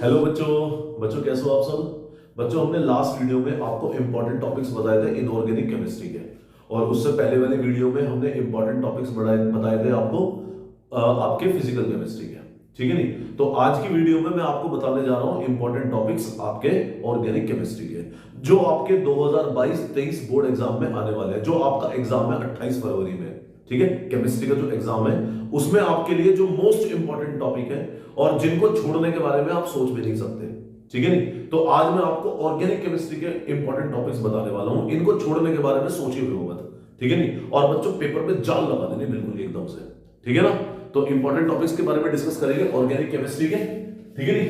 Hello बच्चों कैसे हो आप सब। बच्चों हमने लास्ट वीडियो में आपको इंपॉर्टेंट टॉपिक्स बताए थे इनऑर्गेनिक केमिस्ट्री के, और उससे पहले वाली वीडियो में हमने इंपॉर्टेंट टॉपिक्स बताए थे आपको आपके फिजिकल केमिस्ट्री के। ठीक है नहीं, तो आज की वीडियो में मैं आपको बताने जा रहा हूं इंपॉर्टेंट टॉपिक्स आपके ऑर्गेनिक केमिस्ट्री के, जो आपके 2022-23 बोर्ड एग्जाम में आने वाले हैं। जो आपका एग्जाम है 28 फरवरी में, ठीक है, केमिस्ट्री का जो एग्जाम है उसमें आपके लिए जो मोस्ट इंपॉर्टेंट टॉपिक है और जिनको छोड़ने के बारे में आप सोच भी नहीं सकते। ठीक है नहीं, तो आज मैं आपको ऑर्गेनिक केमिस्ट्री के इंपॉर्टेंट टॉपिक्स बताने वाला हूं, इनको छोड़ने के बारे में सोचे हुए हो मत। ठीक है नहीं, और बच्चों पेपर पे जाल लगा देने बिल्कुल एकदम से। ठीक है ना, तो इंपॉर्टेंट टॉपिक्स के बारे में डिस्कस करेंगे ऑर्गेनिक केमिस्ट्री के। ठीक है नहीं,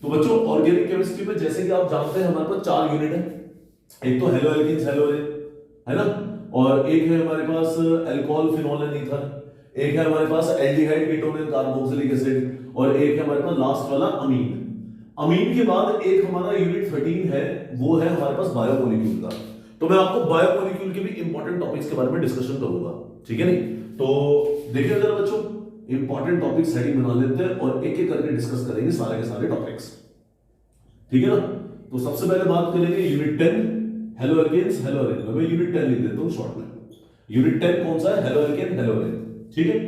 तो बच्चों ऑर्गेनिक केमिस्ट्री में जैसे कि आप जानते हैं हमारे पास 4 यूनिट है। एक तो हेलो एल्कीन्स हेलोरेन है ना, और एक है हमारे पास अल्कोहल फिनोल एंड ईथर, एक है हमारे पास aldehyde ketone and carboxylic acid, और एक है हमारे पास लास्ट वाला अमीन। अमीन के बाद एक हमारा यूनिट 13 है, वो है हमारे पास बायोमोलिक्यूल का। तो मैं आपको बायोमोलिक्यूल के भी इंपॉर्टेंट टॉपिक्स के बारे में डिस्कशन करूंगा। ठीक है नहीं, तो देखिए जरा बच्चों इंपॉर्टेंट टॉपिक्स हेडिंग बना लेते हैं और एक एक करके डिस्कस करेंगे सारे के सारे टॉपिक्स। ठीक है ना, तो सबसे पहले बात करेंगे यूनिट 10 हेलो एल्केन्स हेलोरेन। मैं यूनिट 10 लिख देता हूं शॉर्ट में। यूनिट 10 कौन सा है? Haloalkane haloarene. ठीक है,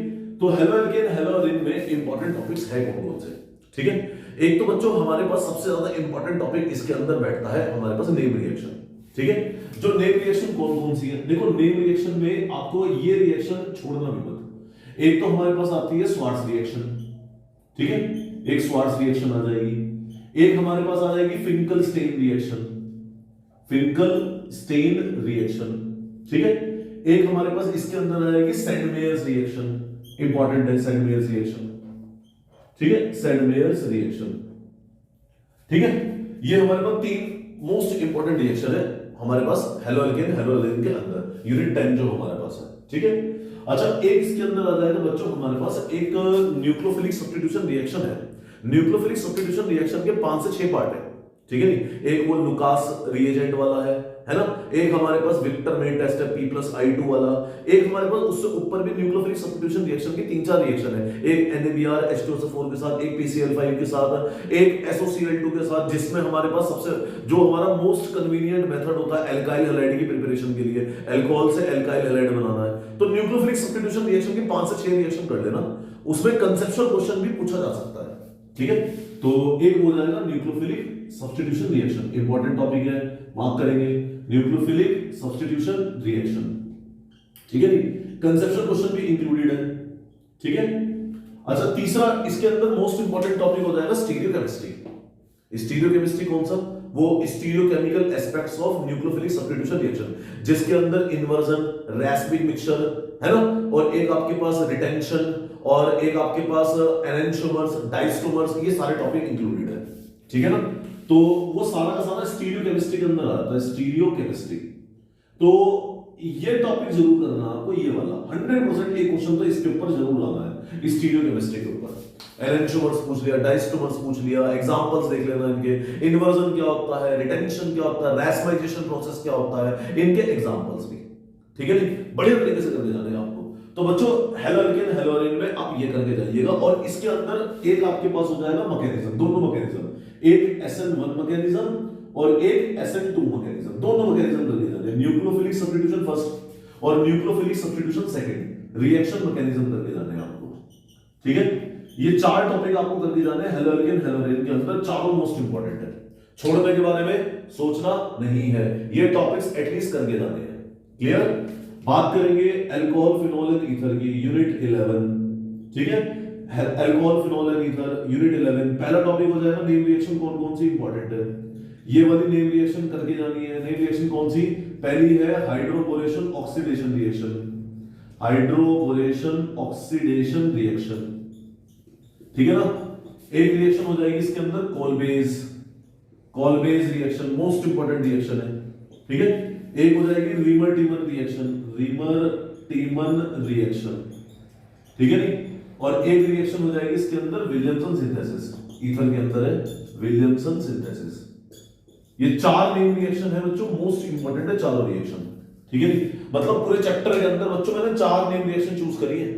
तो हेलो एल्केन हेलोरेन में इंपॉर्टेंट टॉपिक्स है कौन कौन से? ठीक है, एक तो बच्चों हमारे पास सबसे ज्यादा इंपॉर्टेंट टॉपिक इसके अंदर बैठता है हमारे पास नेम रिएक्शन। ठीक है, जो नेम रिएक्शन कौन कौन सी है? देखो नेम रिएक्शन में आपको ये रिएक्शन छोड़ना भी मत। एक तो हमारे पास आती है स्वार्ट्ज रिएक्शन। ठीक है, एक स्वार्ट्ज रिएक्शन आ जाएगी, एक हमारे पास आ जाएगी Finkelstein reaction, Finkelstein reaction. ठीक है, एक हमारे पास इसके अंदर आ जाएगी सेंडमेयर्स रिएक्शन, इंपॉर्टेंट है सेंडमेयर्स रिएक्शन। ठीक है, सेंडमेयर्स रिएक्शन। ठीक है, ये हमारे पास 3 मोस्ट इंपॉर्टेंट रिएक्शन है हमारे पास हेलो एल्केन हेलोरेन के अंदर, यूनिट 10 जो हमारे पास है। ठीक है, अच्छा एक इसके अंदर आ जाएगा बच्चों हमारे पास एक न्यूक्लियोफिलिक सब्स्टिट्यूशन रिएक्शन है। न्यूक्लियोफिलिक सब्स्टिट्यूशन रिएक्शन के 5 से 6 पार्ट है। ठीक है नहीं, एक वो लुकास रिएजेंट वाला है ना, एक हमारे पास विक्टर मेट टेस्ट है P+I2 वाला, एक हमारे पास उससे ऊपर भी न्यूक्लियोफिलिक सब्स्टिट्यूशन रिएक्शन के 3-4 रिएक्शन है। एक NaBr H2SO4 के साथ, एक PCl5 के साथ, एक SOCl2 के साथ, जिसमें हमारे पास सबसे जो हमारा मोस्ट कन्वीनियंट मेथड होता है एल्काइल हैलाइड की प्रिपरेशन के लिए, अल्कोहल से एल्काइल हैलाइड बनाना है। तो न्यूक्लियोफिलिक सब्स्टिट्यूशन रिएक्शन के 5 से 6 रिएक्शन कर लेना, उसमें कंसेप्चुअल क्वेश्चन भी पूछा जा सकता है। ठीक है, तो एक हो जाएगा nucleophilic substitution reaction, important topic है, मार्क करेंगे न्यूक्लियोफिलिक सब्स्टिट्यूशन रिएक्शन। ठीक है, कंसेप्चुअल क्वेश्चन भी इंक्लूडेड है। ठीक है, अच्छा तीसरा इसके अंदर मोस्ट इंपॉर्टेंट टॉपिक हो जाएगा स्टीरियोकेमिस्ट्री। स्टीरियोकेमिस्ट्री कौन सा? वो stereochemical aspects of nucleophilic substitution reaction, जिसके अंदर इन्वर्जन, रैस्पिक मिक्सचर है ना, और एक आपके पास रिटेंशन, और एक आपके पास एनेंटियोमर्स, डाइस्टोमर्स, ये सारे टॉपिक इंक्लूडेड है। ठीक है ना, तो वो सारा का सारा स्टीरियोकेमिस्ट्री के अंदर आता है, स्टीरियोकेमिस्ट्री। तो ये टॉपिक जरूर करना आपको, ये वाला 100% एक क्वेश्चन तो इसके ऊपर जरूर आना है, स्टीरियोकेमिस्ट्री के ऊपर। एनेंटियोमर्स पूछ लिया, डाइस्टोमर्स पूछ लिया, एग्जांपल्स देख लेना इनके, इन्वर्जन क्या होता है, रिटेंशन क्या होता है, रैस्माइजेशन प्रोसेस क्या होता है, इनके एग्जांपल्स भी। ठीक है, बढ़िया तरीके से करके जाने आपको। तो बच्चों हेलो एल्केन हेलोरेन में आप ये करके जाइएगा, और इसके अंदर एक आपके पास हो जाएगा मैकेनिज्म, दोनों मैकेनिज्म, एक SN1 मैकेनिज्म और एक SN2 मैकेनिज्म, दोनों मैकेनिज्म करके जाने। न्यूक्लियोफिलिक सब्स्टिट्यूशन फर्स्ट और nucleophilic substitution second, reaction mechanism करके जाने आपको। ठीक है, ये 4 टॉपिक आपको करके जाने हैं हेलो एल्केन हेलोरेन के अंदर, चारों मोस्ट इंपॉर्टेंट है, छोड़ने के बारे में सोचना नहीं है, ये टॉपिक्स एटलीस्ट करके जाने हैं। क्लियर? बात करेंगे अल्कोहल फिनोल एंड ईथर की, यूनिट 11। ठीक है, alcohol phenol and ether unit 11, पहला टॉपिक हो जाएगा नेम रिएक्शन कौन कौन सी इंपॉर्टेंट है, ये वाली नेम रिएक्शन करके जानी है। नेम रिएक्शन कौन सी? पहली है hydroboration oxidation reaction, hydroboration oxidation reaction. ठीक है ना, एक रिएक्शन हो जाएगी इसके अंदर कोलबेज, कोलबेज रिएक्शन मोस्ट इंपॉर्टेंट रिएक्शन है। ठीक है, एक हो जाएगी रीमर टीमन रिएक्शन, रीमर टीमन रिएक्शन। ठीक है नहीं, और एक रिएक्शन हो जाएगी इसके अंदर विलियमसन सिंथेसिस, ईथर के अंदर है विलियमसन सिंथेसिस। ये 4 नेम रिएक्शन है बच्चों, मोस्ट इंपॉर्टेंट है चारों रिएक्शन। ठीक है नहीं, मतलब पूरे चैप्टर के अंदर बच्चों मैंने 4 नेम रिएक्शन चूज करी है।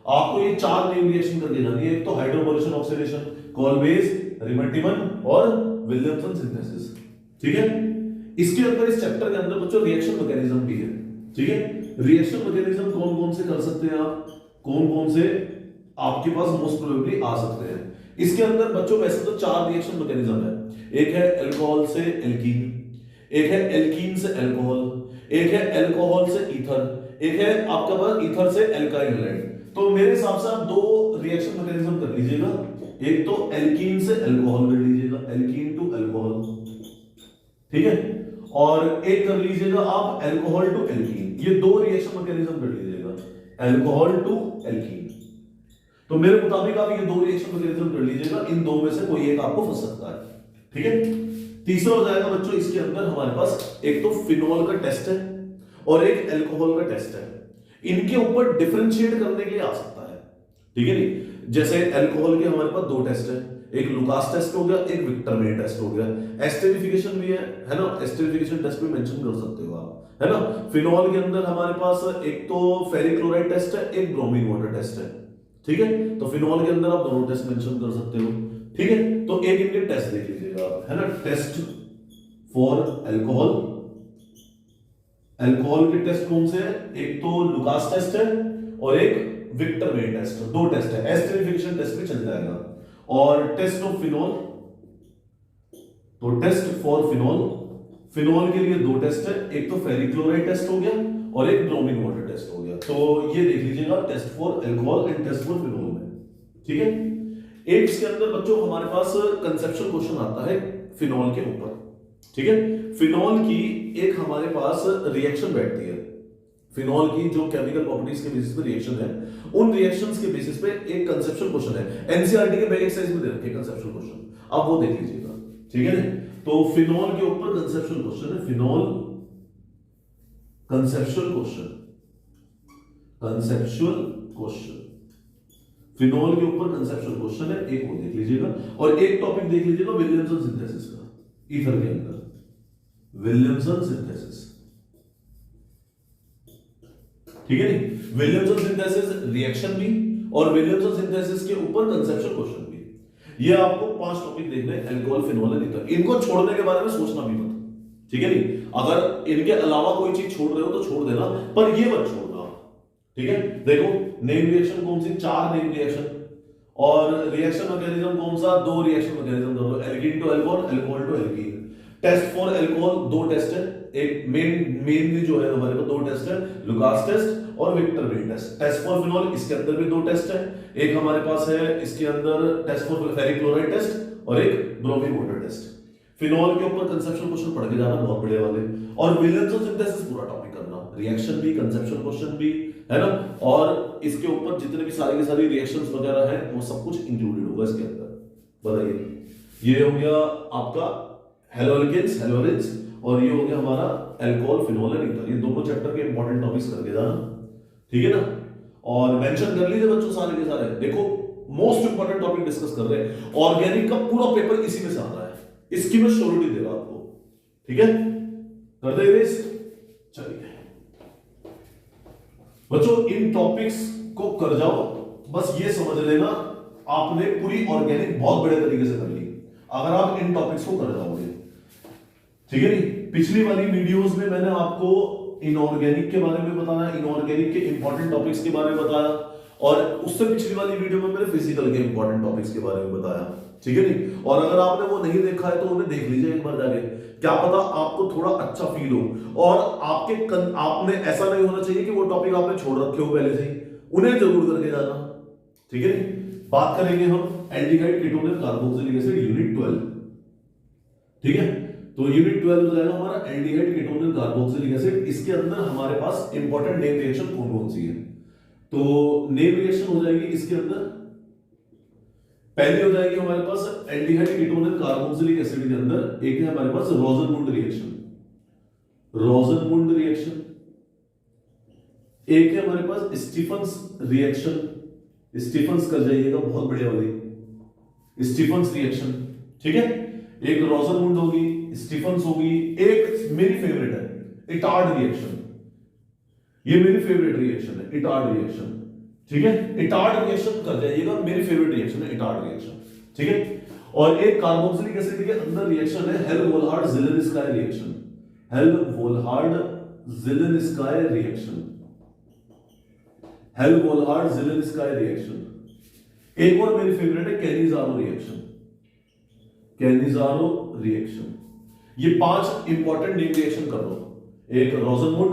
आपको ये 4 नेम रिएक्शन करके जानी है। एक तो हाइड्रोपोलेशन ऑक्सीडेशन, कॉलवेज, रिमल्टिमन और विलियमसन सिंथेसिस। ठीक है, इसके अंदर इस चैप्टर के अंदर बच्चों रिएक्शन मैकेनिज्म भी है। ठीक है, रिएक्शन मैकेनिज्म कौन कौन से कर सकते हैं आप, कौन कौन से आपके पास मोस्ट प्रोबेबली आ सकते हैं। इसके अंदर बच्चों वैसे तो 4 रिएक्शन मैकेनिज्म है। एक है अल्कोहल से एल्कीन, एक है एल्कीन से अल्कोहल, एक है अल्कोहल से ईथर, एक है आपका पास ईथर से एल्काइल हैलाइड। तो मेरे हिसाब से आप 2 रिएक्शन मैकेनिज्म कर लीजिएगा। एक तो एल्कीन से अल्कोहल कर लीजिएगा, एल्कीन टू अल्कोहल, ठीक है, और एक कर लीजिएगा आप अल्कोहल टू एल्कीन। ये 2 रिएक्शन मैकेनिज्म कर लीजिएगा, अल्कोहल टू एल्कीन। तो मेरे मुताबिक आप ये 2 रिएक्शन मैकेनिज्म कर लीजिएगा, इन 2 में से कोई एक आपको फंस सकता है। ठीक है, तीसरा हो जाएगा बच्चों इसके अंदर हमारे पास एक तो फिनॉल का टेस्ट है और एक अल्कोहल का टेस्ट है। इनके ऊपर डिफरेंशिएट करने के लिए आ सकता है। ठीक है नहीं, जैसे अल्कोहल के हमारे पास 2 टेस्ट है, एक लुकास टेस्ट हो गया, एक विक्टरमेयर टेस्ट हो गया। एस्टेरिफिकेशन भी है ना, एस्टेरिफिकेशन टेस्ट भी मेंशन कर सकते हो आप, है ना। फिनॉल के अंदर हमारे पास एक तो फेरिक क्लोराइड टेस्ट है, एक ब्रोमीन वाटर टेस्ट है। ठीक है, तो फिनॉल के अंदर आप दोनों टेस्ट मेंशन कर सकते हो। ठीक है, तो एक इनके टेस्ट देख लीजिएगा आप, है ना। टेस्ट फॉर अल्कोहल, अल्कोहल के टेस्ट कौन से हैं, एक तो लुकास टेस्ट है और एक विक्टरमेयर टेस्ट, 2 टेस्ट है। एस्टेरिफिकेशन टेस्ट भी चल जाएगा। और टेस्ट ऑफ फिनॉल, तो टेस्ट फॉर फिनॉल, फिनॉल के लिए 2 टेस्ट है, एक तो फेरिक क्लोराइड टेस्ट हो गया और एक ब्रोमीन वाटर टेस्ट हो गया। तो ये देख लीजिएगा test for alcohol and test for phenol में। ठीक है, एक इसके अंदर बच्चों हमारे पास कंसेप्चुअल क्वेश्चन आता है फिनॉल के ऊपर। ठीक है, फिनॉल की एक हमारे पास रिएक्शन बैठती है, फिनॉल की जो केमिकल प्रॉपर्टीज के बेसिस पे रिएक्शन है, उन रिएक्शंस के बेसिस पे एक कंसेप्चुअल क्वेश्चन है। एनसीईआरटी के बैक एक्सरसाइज में दे रखे कंसेप्चुअल क्वेश्चन, आप वो देख लीजिएगा। ठीक है, तो फिनॉल के ऊपर कंसेप्चुअल क्वेश्चन है, phenol conceptual question, conceptual question, phenol के ऊपर कंसेप्चुअल क्वेश्चन है, एक वो देख लीजिएगा। और एक टॉपिक देख लीजिएगा विलियमसन सिंथेसिस का, ईथर के अंदर विलियमसन सिंथेसिस। ठीक है नहीं, विलियमसन सिंथेसिस रिएक्शन भी और विलियमसन सिंथेसिस के ऊपर कंसेप्चुअल क्वेश्चन भी। ये आपको 5 टॉपिक देखने हैं, अल्कोहल, फिनॉल एंड ईथर। इनको छोड़ने के बारे में सोचना भी मत। ठीक है नहीं, अगर इनके अलावा कोई चीज छोड़ रहे हो तो छोड़ देना, पर ये मत छोड़ना। ठीक है, देखो नेम रिएक्शन कौन सी, 4 नेम रिएक्शन, और रिएक्शन मैकेनिज्म कौन सा, 2 रिएक्शन मैकेनिज्म कर दो, alkene to alcohol, alcohol to alkene. Test for alcohol 2 test है, एक मेनली जो है हमारे पास 2 टेस्ट है, लुकास टेस्ट और Victor Meyer test. Test for phenol इसके अंदर भी 2 टेस्ट है, एक हमारे पास है इसके अंदर test for ferric chloride test और एक ब्रोमीन वाटर टेस्ट। फिनॉल के ऊपर कंसेप्चुअल क्वेश्चन पढ़ के जाना बहुत बड़े वाले, और विलियमसन सिंथेसिस पूरा टॉपिक करना, रिएक्शन भी, कंसेप्चुअल क्वेश्चन भी, है ना। और इसके ऊपर जितने भी सारी की सारी रिएक्शंस वगैरह हैं वो सब कुछ इंक्लूडेड होगा इसके अंदर। बताइए, ये हो गया आपका हेलोल्केन्स, हेलोरेन्स, और ये हो गया हमारा अल्कोहल, फिनॉल एंड ईथर। ये दोनों चैप्टर के इंपॉर्टेंट टॉपिक्स करके जाना, ठीक है ना। और मेंशन कर लीजिए बच्चों सारे के सारे। देखो मोस्ट इंपॉर्टेंट टॉपिक डिस्कस कर रहे हैं, ऑर्गेनिक का पूरा पेपर इसी में से आ रहा है, इसकी मैं श्योरिटी दे रहा हूं आपको। ठीक है, कर दे इरेज। चलिए बच्चों, इन टॉपिक्स को कर जाओ, बस ये समझ लेना आपने पूरी ऑर्गेनिक बहुत बड़े तरीके से कर ली अगर आप इन टॉपिक्स को कर जाओगे। ठीक है नहीं, पिछली वाली वीडियोस में मैंने आपको इनऑर्गेनिक के बारे में बताया, इनऑर्गेनिक के इंपॉर्टेंट टॉपिक्स के बारे में बताया, और उससे पिछली वाली वीडियो में मैंने फिजिकल के इंपॉर्टेंट टॉपिक्स के बारे में बताया। ठीक है नहीं, और अगर आपने वो नहीं देखा है तो उन्हें देख लीजिए एक बार जाके, क्या पता आपको थोड़ा अच्छा फील हो। और आपने ऐसा नहीं होना चाहिए कि वो टॉपिक आपने छोड़ रखे हो पहले से ही, उन्हें जरूर करके जाना। ठीक है नहीं, बात करेंगे हम aldehyde ketone and carboxylic acid unit 12। ठीक है, तो यूनिट 12 हो जाएगा हमारा aldehyde ketone and carboxylic acid. इसके अंदर हमारे पास इंपॉर्टेंट नेम रिएक्शन कौन कौन सी है, तो नेम रिएक्शन हो जाएगी इसके अंदर, पहली हो जाएगी हमारे पास aldehyde ketone and carboxylic acid के अंदर एक है हमारे पास रोजनमुंड रिएक्शन, रोजनमुंड रिएक्शन। एक है हमारे पास स्टीफंस रिएक्शन, स्टीफंस कर जाइएगा बहुत बढ़िया वाली स्टीफंस रिएक्शन। ठीक है, एक रोजनमुंड होगी, स्टीफंस होगी, एक मेरी फेवरेट है इटार्ड रिएक्शन, ये मेरी फेवरेट रिएक्शन है इटार्ड रिएक्शन। ठीक है, इटार्ड रिएक्शन कर जाइएगा, मेरी फेवरेट रिएक्शन है इटार्ड रिएक्शन। ठीक है, और एक कार्बोक्सिलिक एसिड के अंदर रिएक्शन है हेल्महोल्ट्ज-ज़ेलेंस्काई रिएक्शन, हेल्महोल्ट्ज-ज़ेलेंस्काई रिएक्शन, हेल्महोल्ट्ज-ज़ेलेंस्काई रिएक्शन। एक और मेरी फेवरेट है कैनिज़ारो रिएक्शन, कैनिज़ारो रिएक्शन। ये 5 इंपॉर्टेंट नेम रिएक्शन कर लो, एक रोजनवुड,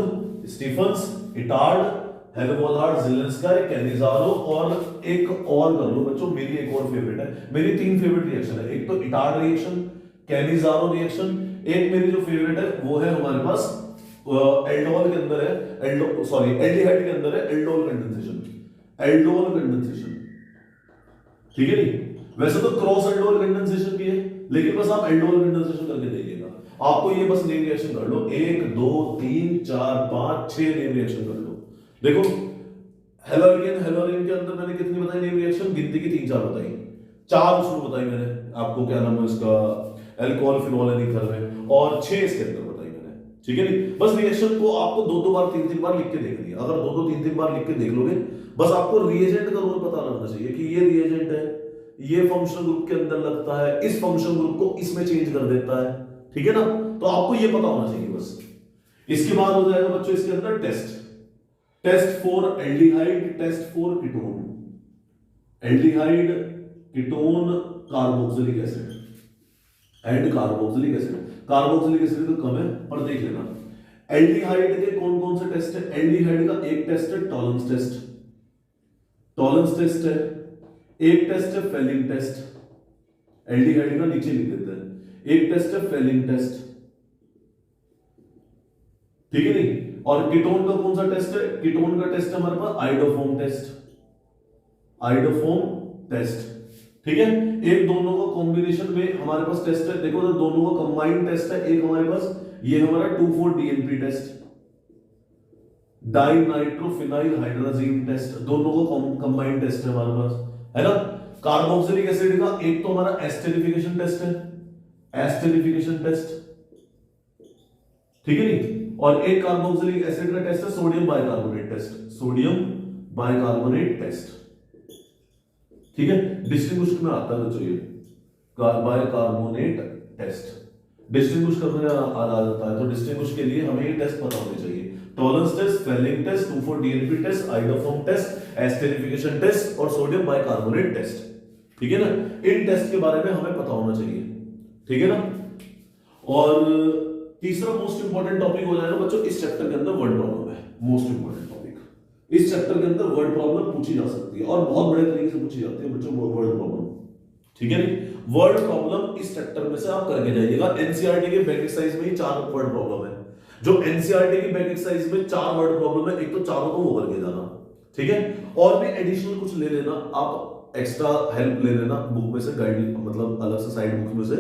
स्टीफंस, इटार्ड, हेल्महोल्ट्ज-ज़ेलेंस्काई, कैनिज़ारो, और एक और कर लो बच्चों, मेरी एक और फेवरेट है, मेरी 3 फेवरेट रिएक्शन है, एक तो इटार्ड रिएक्शन, कैनिज़ारो रिएक्शन, एक मेरी जो फेवरेट है वो है हमारे पास एल्डोल के अंदर है, एल्डिहाइड के अंदर है एल्डोल कंडेंसेशन, एल्डोल कंडेंसेशन। ठीक है नहीं, वैसे तो क्रॉस एल्डोल कंडेंसेशन भी है, लेकिन बस आप एल्डोल कंडेंसेशन करके देखिएगा, आपको ये बस नेम रिएक्शन कर लो, 1 2 3 4 5 6 नेम रिएक्शन कर लो। देखो हेलोरिन के अंदर मैंने कितनी बताई नेम रिएक्शन, गिनती की 3 4 बताई, 4 उसमें बताई मैंने आपको, क्या नाम है इसका, अल्कोहल फिनोल एनीथर में, और 6 इसके अंदर बताई मैंने। ठीक है नहीं, बस रिएक्शन को आपको 2 बार 3 बार लिख के देखनी है, अगर 2 3 बार लिख के देख लोगे, बस आपको रिएजेंट का रोल पता लगना चाहिए कि ये रिएजेंट है, ये फंक्शनल ग्रुप के अंदर लगता है, इस फंक्शनल ग्रुप को इसमें चेंज कर देता है। ठीक है ना, तो आपको ये पता होना चाहिए बस। इसके बाद हो जाएगा बच्चों इसके अंदर test for aldehyde, test for ketone, aldehyde, ketone, carboxylic acid and carboxylic acid. Carboxylic acid तो कम है पर देख लेना। एल्डिहाइड के कौन कौन से टेस्ट है, एल्डिहाइड का एक टेस्ट है टॉलरेंस टेस्ट, टॉलरेंस टेस्ट है, एक टेस्ट है फेलिंग टेस्ट, एल्डिहाइड का नीचे लिख देते हैं, एक टेस्ट है फेलिंग टेस्ट। ठीक है नहीं, और कीटोन का कौन सा टेस्ट है, कीटोन का टेस्ट है हमारे पास आइडोफॉर्म टेस्ट, आइडोफॉर्म टेस्ट। ठीक है, एक दोनों का कॉम्बिनेशन में हमारे पास टेस्ट है, देखो तो दोनों का कंबाइंड टेस्ट है, एक हमारे पास ये हमारा 2,4-DNP test, dinitrophenyl hydrazine test, दोनों का कंबाइंड टेस्ट है हमारे पास, है ना। कार्बोक्सिलिक एसिड का एक तो हमारा एस्टेरिफिकेशन टेस्ट है, एस्टेरिफिकेशन टेस्ट। ठीक है नहीं, और एक कार्बोक्सिलिक एसिड का टेस्ट है sodium bicarbonate test, sodium bicarbonate test. ठीक है, डिस्टिंग्विश में आता है बच्चों ये बाइकार्बोनेट टेस्ट, डिस्टिंग्विश करने आ जाता है, तो डिस्टिंग्विश के लिए हमें ये टेस्ट पता होने चाहिए, Tollens test, Fehling test, 2,4-DNP test, iodoform test, esterification test और सोडियम बाइकार्बोनेट टेस्ट। ठीक है ना, इन टेस्ट के बारे में हमें पता होना चाहिए। ठीक है ना, और तीसरा मोस्ट इंपॉर्टेंट टॉपिक हो जाएगा बच्चों इस चैप्टर के अंदर वर्ड प्रॉब्लम है, मोस्ट इंपॉर्टेंट टॉपिक इस चैप्टर के अंदर वर्ड प्रॉब्लम पूछी जा सकती है, और बहुत बड़े तरीके से पूछी जाती है बच्चों वर्ड प्रॉब्लम। ठीक है नहीं, वर्ड प्रॉब्लम इस चैप्टर में से आप करके जाइएगा। एनसीईआरटी के बैक एक्सरसाइज में ही 4 वर्ड प्रॉब्लम है, जो एनसीईआरटी की बैक एक्सरसाइज में 4 वर्ड प्रॉब्लम है, एक तो चारों को वो करके जाना। ठीक है, और भी एडिशनल कुछ ले लेना आप, एक्स्ट्रा हेल्प ले लेना बुक में से, गाइड मतलब अलग से साइड बुक में से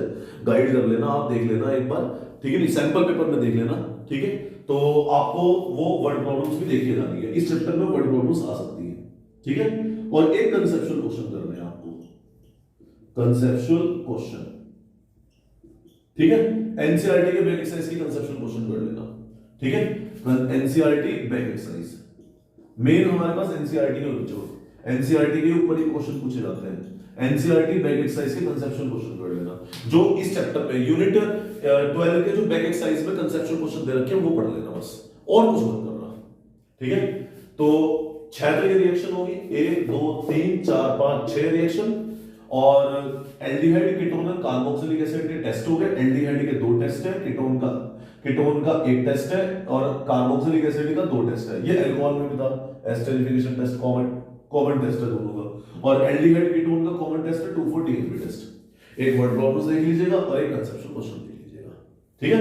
गाइड कर लेना, आप देख लेना एक बार। ठीक है नहीं, सैंपल पेपर में देख लेना। ठीक है, तो आपको वो वर्ड प्रॉब्लम्स भी देखिए जानी है, इस चैप्टर में वर्ड प्रॉब्लम्स आ सकती है। ठीक है, और एक कंसेप्चुअल क्वेश्चन करना है आपको, कंसेप्चुअल क्वेश्चन। ठीक है, एनसीईआरटी के बैक एक्सरसाइज की कंसेप्चुअल क्वेश्चन कर लेना। ठीक है, एनसीईआरटी बैक एक्सरसाइज मेन हमारे पास एनसीईआरटी के बच्चों, एनसीईआरटी के ऊपर ही क्वेश्चन पूछे जाते हैं, एनसीईआरटी बैक एक्सरसाइज के कंसेप्चुअल क्वेश्चन कर लेना, जो इस चैप्टर में यूनिट 12 के जो बैक एक्सरसाइज में कंसेप्चुअल क्वेश्चन दे रखे हैं वो पढ़ लेना बस, और कुछ मत करना। ठीक है, तो 6 तरह की रिएक्शन होगी, 1 2 3 4 5 6 रिएक्शन, और एल्डिहाइड, कीटोन, कार्बोक्सिलिक एसिड के टेस्ट हो गए, एल्डिहाइड के 2 टेस्ट है, कीटोन का 1 टेस्ट है, और कार्बोक्सिलिक एसिड का 2 टेस्ट है, ये अल्कोहल में भी था, एस्टेरिफिकेशन टेस्ट कॉमन टेस्ट है दोनों का, और एल्डिहाइड कीटोन का कॉमन टेस्ट है 2,4-DNP टेस्ट। एक वर्ड प्रॉब्लम्स देख लीजिएगा और एक कंसेप्चुअल क्वेश्चन देख लीजिएगा। ठीक है,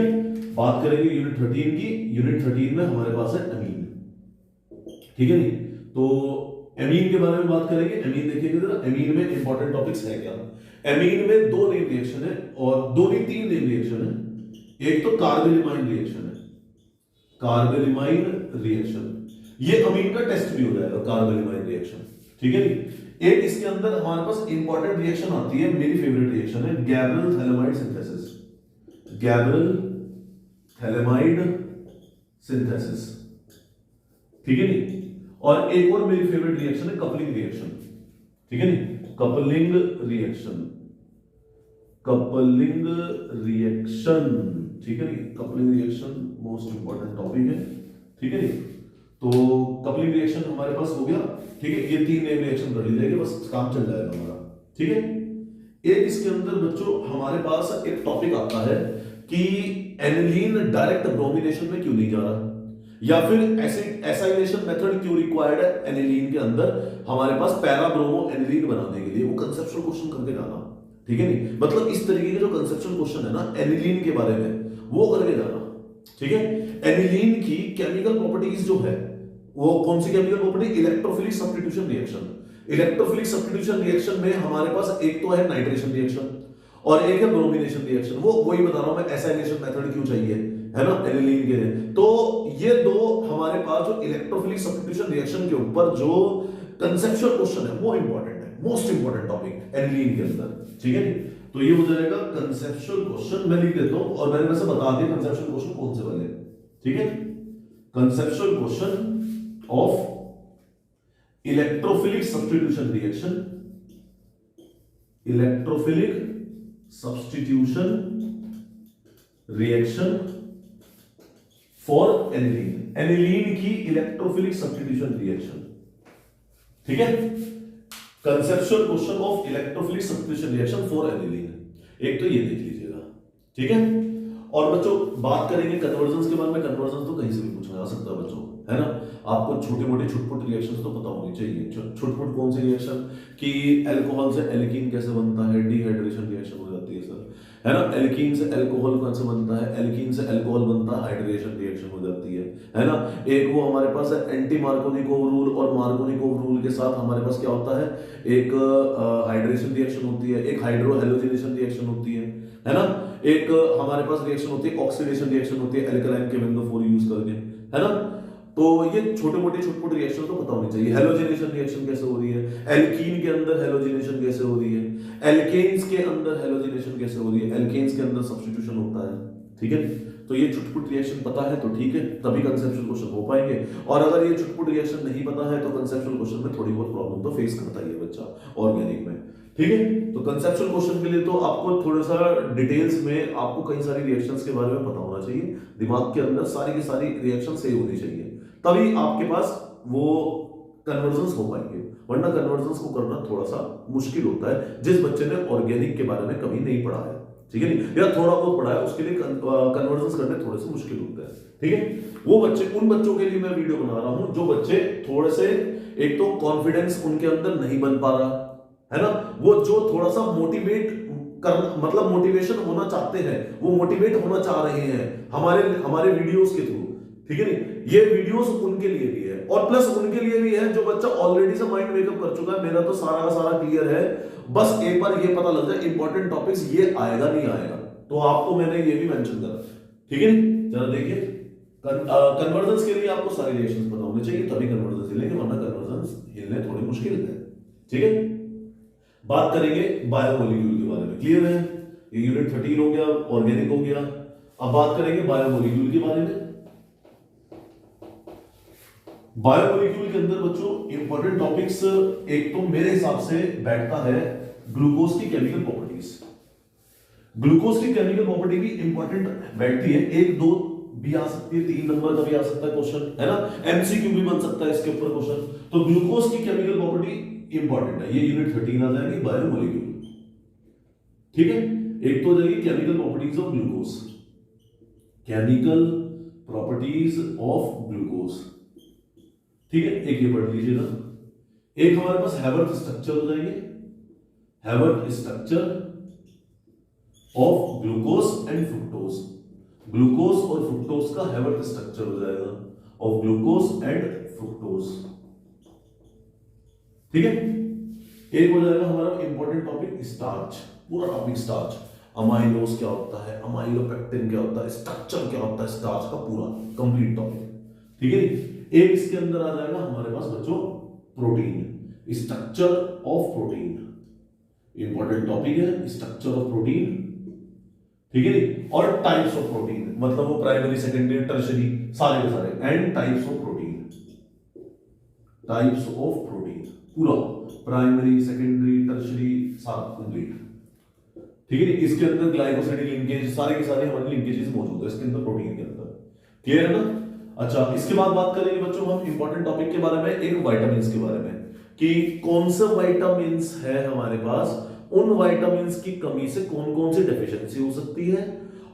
बात करेंगे यूनिट 13 की। यूनिट 13 में हमारे पास है अमीन। ठीक है नहीं, तो एमीन के बारे में बात करेंगे। एमीन देखिएगा जरा, एमीन में इंपॉर्टेंट टॉपिक्स है क्या। एमीन में 2 नेम रिएक्शन है, और 2 नहीं 3 नेम रिएक्शन है। एक तो कार्बेलिमाइन रिएक्शन है, कार्बेलिमाइन रिएक्शन, ये अमीन का टेस्ट भी हो जाएगा, कार्बेलिमाइन रिएक्शन। ठीक है नहीं, एक इसके अंदर हमारे पास इंपॉर्टेंट रिएक्शन आती है, मेरी फेवरेट रिएक्शन है Gabriel phthalimide synthesis, Gabriel phthalimide synthesis. ठीक है नहीं, और एक और मेरी फेवरेट रिएक्शन है कपलिंग रिएक्शन, ठीक है नहीं, कपलिंग रिएक्शन, कपलिंग रिएक्शन, ठीक है नहीं, coupling reaction most important topic है, ठीक है नहीं। तो कपलिंग रिएक्शन हमारे पास हो गया, ठीक है, ये 3 नेम रिएक्शन कर ली जाएगी, बस काम चल जाएगा हमारा, ठीक है। एक इसके अंदर बच्चों हमारे पास एक टॉपिक आता है कि एनिलीन डायरेक्ट ब्रोमिनेशन में क्यों नहीं जा रहा, या फिर एसाइलेशन मेथड क्यों रिक्वायर्ड है एनिलीन के अंदर हमारे पास पैरा ब्रोमो एनिलीन बनाने के लिए, वो कंसेप्चुअल क्वेश्चन करके जाना, ठीक है नहीं। मतलब इस तरीके के जो कंसेप्चुअल क्वेश्चन है ना एनिलीन के बारे में, वो करके जाना, ठीक है। एनिलीन की केमिकल प्रॉपर्टीज जो है वो कौन सी chemical property, electrophilic substitution reaction. Electrophilic substitution reaction में हमारे पास एक तो है नाइट्रेशन रिएक्शन और एक है ब्रोमिनेशन रिएक्शन, वो वही बता रहा हूं मैं, एसाइलेशन मेथड क्यों चाहिए, है ना, एनिलीन के लिए। तो ये दो हमारे पास जो इलेक्ट्रोफिलिक सब्स्टिट्यूशन रिएक्शन के ऊपर जो कंसेप्चुअल क्वेश्चन है वो इंपॉर्टेंट है, मोस्ट इंपॉर्टेंट टॉपिक एनिलीन के अंदर, ठीक है। तो ये हो जाएगा कंसेप्चुअल क्वेश्चन, मैं लिख देता हूं और मैंने वैसे बता दिया कंसेप्चुअल क्वेश्चन कौन से वाले, ठीक है। Conceptual question of electrophilic substitution reaction, electrophilic substitution reaction for aniline, aniline की इलेक्ट्रोफिलिक सब्स्टिट्यूशन रिएक्शन, ठीक है। Conceptual question of electrophilic substitution reaction for aniline, एक तो ये देख लीजिएगा, ठीक है। और बच्चों बात करेंगे कन्वर्जन्स के बारे में, कन्वर्जन्स तो कहीं से भी पूछा जा सकता है बच्चों, है ना। आपको छोटे मोटे छुटपुट रिएक्शंस तो पता होनी चाहिए। छुटपुट कौन से रिएक्शन कि अल्कोहल से एल्कीन कैसे बनता है, डिहाइड्रेशन रिएक्शन हो जाती है सर, है ना। एल्कीन से अल्कोहल कैसे बनता है, एल्कीन से अल्कोहल बनता है, हाइड्रेशन रिएक्शन हो जाती है ना। एक वो हमारे पास है एंटी मार्कोनिकोव रूल, और मार्कोनिकोव रूल के साथ हमारे पास क्या होता है, एक हाइड्रेशन रिएक्शन होती है, एक हाइड्रो हेलोजिनेशन रिएक्शन होती है ना। एक हमारे पास रिएक्शन होती है ऑक्सीडेशन रिएक्शन होती है एल्कलाइन केमिकल यूज करके, है ना। तो ये छोटे मोटे छुटपुट रिएक्शन तो पता होनी चाहिए। हेलोजिनेशन रिएक्शन कैसे हो रही है, एल्कीन के अंदर हेलोजिनेशन कैसे हो रही है, एल्केन्स के अंदर हेलोजिनेशन कैसे हो रही है, एल्केन्स के अंदर सब्स्टिट्यूशन होता है, ठीक है। तो ये छुटपुट रिएक्शन पता है तो ठीक है, तभी कंसेप्चुअल क्वेश्चन हो पाएंगे। और अगर ये छुटपुट रिएक्शन नहीं पता है तो कंसेप्चुअल क्वेश्चन में थोड़ी बहुत प्रॉब्लम तो फेस करता ही है बच्चा ऑर्गेनिक में, ठीक है। तो कंसेप्चुअल क्वेश्चन के लिए तो आपको थोड़ा सा डिटेल्स में आपको कई सारी रिएक्शंस के बारे में पता होना चाहिए, दिमाग के अंदर सारी की सारी रिएक्शन सेव होनी चाहिए, तभी आपके पास वो कन्वर्जन्स हो पाएंगे, वरना कन्वर्जन्स को करना थोड़ा सा मुश्किल होता है जिस बच्चे ने ऑर्गेनिक के बारे में कभी नहीं पढ़ा है, ठीक है नहीं, या थोड़ा बहुत पढ़ा है उसके लिए कन्वर्जन्स करने थोड़े से मुश्किल होते हैं, ठीक है। वो बच्चे, उन बच्चों के लिए मैं वीडियो बना रहा हूं जो बच्चे थोड़े से, एक तो कॉन्फिडेंस उनके अंदर नहीं बन पा रहा है ना, वो जो थोड़ा सा मोटिवेट कर, मतलब मोटिवेशन होना चाहते हैं, वो मोटिवेट होना चाह रहे हैं हमारे वीडियोस के थ्रू, ठीक है नहीं। ये वीडियोस उनके लिए भी है और प्लस उनके लिए भी है जो बच्चा ऑलरेडी से माइंड मेकअप कर चुका है, मेरा तो सारा का सारा क्लियर है, बस एक बार ये पता लग जाए इंपॉर्टेंट टॉपिक्स ये आएगा नहीं आएगा, तो आपको मैंने ये भी मेंशन करा, ठीक है। जरा देखिए कन्वर्जन्स के लिए आपको सारे रिएक्शंस पता होने चाहिए, तभी कन्वर्जन्स हिलेंगे, वरना कन्वर्जन्स हिलने थोड़ी मुश्किल है, ठीक है। बात करेंगे बायोमोलिक्यूल के बारे में, क्लियर है, ये यूनिट 13 हो गया, ऑर्गेनिक हो गया। अब बात करेंगे बायोमोलिक्यूल के बारे में। बायोमोलिक्यूल के अंदर बच्चों इंपॉर्टेंट टॉपिक्स, एक तो मेरे हिसाब से बैठता है ग्लूकोज की केमिकल प्रॉपर्टीज। ग्लूकोज की केमिकल प्रॉपर्टी भी इंपॉर्टेंट बैठती है, 1-2 भी आ सकती है, 3 नंबर का भी आ सकता है क्वेश्चन, है ना, एमसीक्यू भी बन सकता है इसके ऊपर क्वेश्चन। तो ग्लूकोज की केमिकल प्रॉपर्टी इंपॉर्टेंट है, ये यूनिट 13 आ जाएगी बायोमोलिक्यूल, ठीक है। एक तो जाएगी chemical properties of glucose, chemical properties of glucose, ठीक है, एक ये पढ़ लीजिएगा। एक हमारे पास हैवर्थ स्ट्रक्चर हो जाएंगे, Haworth structure of glucose and fructose, glucose और फ्रुक्टोज का हैवर्थ स्ट्रक्चर हो जाएगा ऑफ ग्लूकोज एंड फ्रुक्टोज, ठीक है। एक हो जाएगा हमारा इंपॉर्टेंट टॉपिक स्टार्च, पूरा टॉपिक स्टार्च, अमाइलोज क्या होता है, अमाइलोपेक्टिन क्या होता है, स्ट्रक्चर क्या होता है स्टार्च का, पूरा कंप्लीट टॉपिक, ठीक है। एक इसके अंदर आ जाएगा हमारे पास बच्चों protein, structure of protein, important topic है स्ट्रक्चर ऑफ प्रोटीन, ठीक है। और टाइप्स ऑफ प्रोटीन, मतलब वो प्राइमरी सेकेंडरी टर्शरी सारे के सारे, and types of protein, types of protein, पूरा प्राइमरी सेकेंडरी टर्शरी सारा कंप्लीट, ठीक है। इसके अंदर ग्लाइकोसाइडिक लिंकेज सारे के सारे हमारे लिंकेजेस मौजूद है इसके अंदर, प्रोटीन के अंदर, क्लियर है ना। अच्छा, इसके बाद बात करेंगे बच्चों हम इंपॉर्टेंट टॉपिक के बारे में, एक विटामिन के बारे में, कि कौन से विटामिन है हमारे पास, उन विटामिन की कमी से कौन कौन सी डेफिशिएंसी हो सकती है,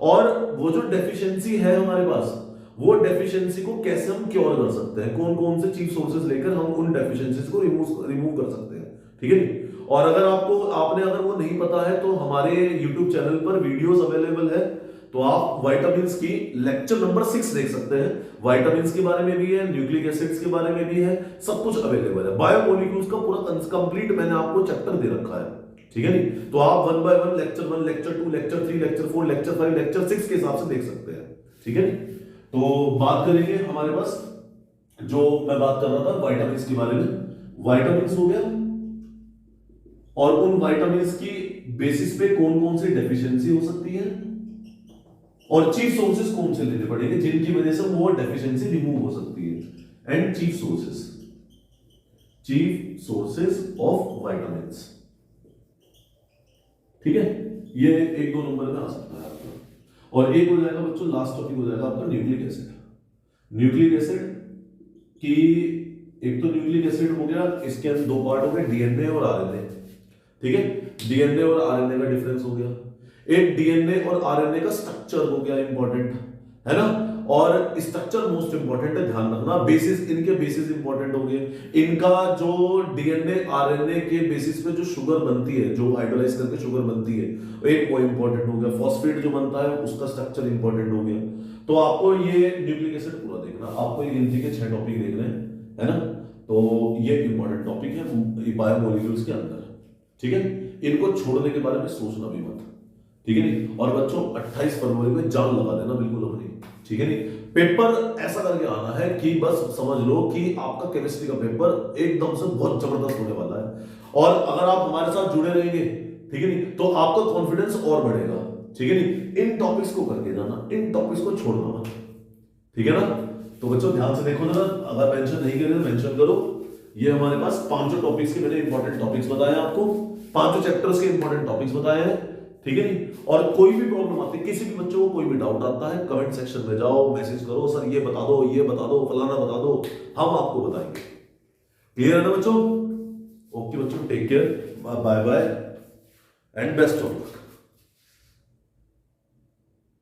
और वो जो डेफिशिएंसी है हमारे पास, वो डेफिशिएंसी को कैसे हम क्योर कर सकते हैं, कौन कौन से चीफ सोर्सेज लेकर हम उन डेफिशिएंसीज को रिमूव कर सकते हैं, ठीक है। और अगर आपने अगर वो नहीं पता है तो हमारे YouTube चैनल पर वीडियोस अवेलेबल है, तो आप विटामिन्स की लेक्चर नंबर 6 देख सकते हैं, विटामिन्स के बारे में भी है, न्यूक्लिक एसिड्स के बारे में भी है, सब कुछ अवेलेबल है। बायोमोलिक्यूल्स का पूरा कंप्लीट मैंने आपको चैप्टर दे रखा है, ठीक है नहीं। तो आप 1 by 1 lecture 1, lecture 2, lecture 3, lecture 4, lecture 5, lecture 6 के हिसाब से देख सकते हैं, ठीक है। तो बात करेंगे हमारे पास, जो मैं बात कर रहा था विटामिन्स के बारे में, विटामिन्स हो गया, और उन विटामिन्स की बेसिस पे कौन कौन सी डेफिशिएंसी हो सकती है, और चीफ सोर्सेज कौन से लेने पड़ेंगे जिनकी वजह से वो डेफिशिएंसी रिमूव हो सकती है, and chief sources of vitamins, ठीक है। ये 1-2 नंबर में आ सकता है आपका। और एक हो जाएगा बच्चों, लास्ट टॉपिक हो जाएगा आपका न्यूक्लिक एसिड। न्यूक्लिक एसिड की एक तो न्यूक्लिक एसिड हो गया, इसके अंदर 2 पार्ट हो गए, डीएनए और आरएनए, ठीक है। डीएनए और आरएनए का डिफरेंस हो गया, एक डीएनए और आरएनए का स्ट्रक्चर हो गया इंपॉर्टेंट, है ना। और स्ट्रक्चर मोस्ट इंपॉर्टेंट है, ध्यान रखना। बेसिस, इनके बेसिस इंपॉर्टेंट हो गए, इनका जो डीएनए आरएनए के बेसिस पे जो शुगर बनती है, जो हाइड्रोलाइज करके शुगर बनती है, एक वो इंपॉर्टेंट हो गया। फॉस्फेट जो बनता है उसका स्ट्रक्चर इंपॉर्टेंट हो गया। तो आपको ये न्यूक्लिक एसिड पूरा देखना, आपको ये गिनती के 6 टॉपिक देखने हैं, है ना। तो ये इंपॉर्टेंट टॉपिक है बायोमोलिक्यूल्स के अंदर, ठीक है। इनको छोड़ने के बारे में सोचना भी मत, ठीक है नहीं। और बच्चों 28 फरवरी में जान लगा देना बिल्कुल अपनी, ठीक है नहीं। पेपर ऐसा करके आना है कि बस समझ लो कि आपका केमिस्ट्री का पेपर एकदम से बहुत जबरदस्त होने वाला है। और अगर आप हमारे साथ जुड़े रहेंगे, ठीक है नहीं, तो आपका कॉन्फिडेंस और बढ़ेगा, ठीक है नहीं। इन टॉपिक्स को करके जाना, इन टॉपिक्स को छोड़ना मत, ठीक है ना। तो बच्चों ध्यान से देखो जरा, अगर मेंशन नहीं करे तो मेंशन करो। ये हमारे पास 5 टॉपिक्स के मैंने इंपॉर्टेंट टॉपिक्स बताए आपको, 5 चैप्टर्स के इंपॉर्टेंट टॉपिक्स बताए हैं, ठीक है नहीं। और कोई भी प्रॉब्लम आती है, किसी भी बच्चों को कोई भी डाउट आता है, कमेंट सेक्शन में जाओ, मैसेज करो, सर ये बता दो, ये बता दो, फलाना बता दो, हम आपको बताएंगे। क्लियर है ना बच्चों? ओके बच्चों, take care, bye bye and best of luck.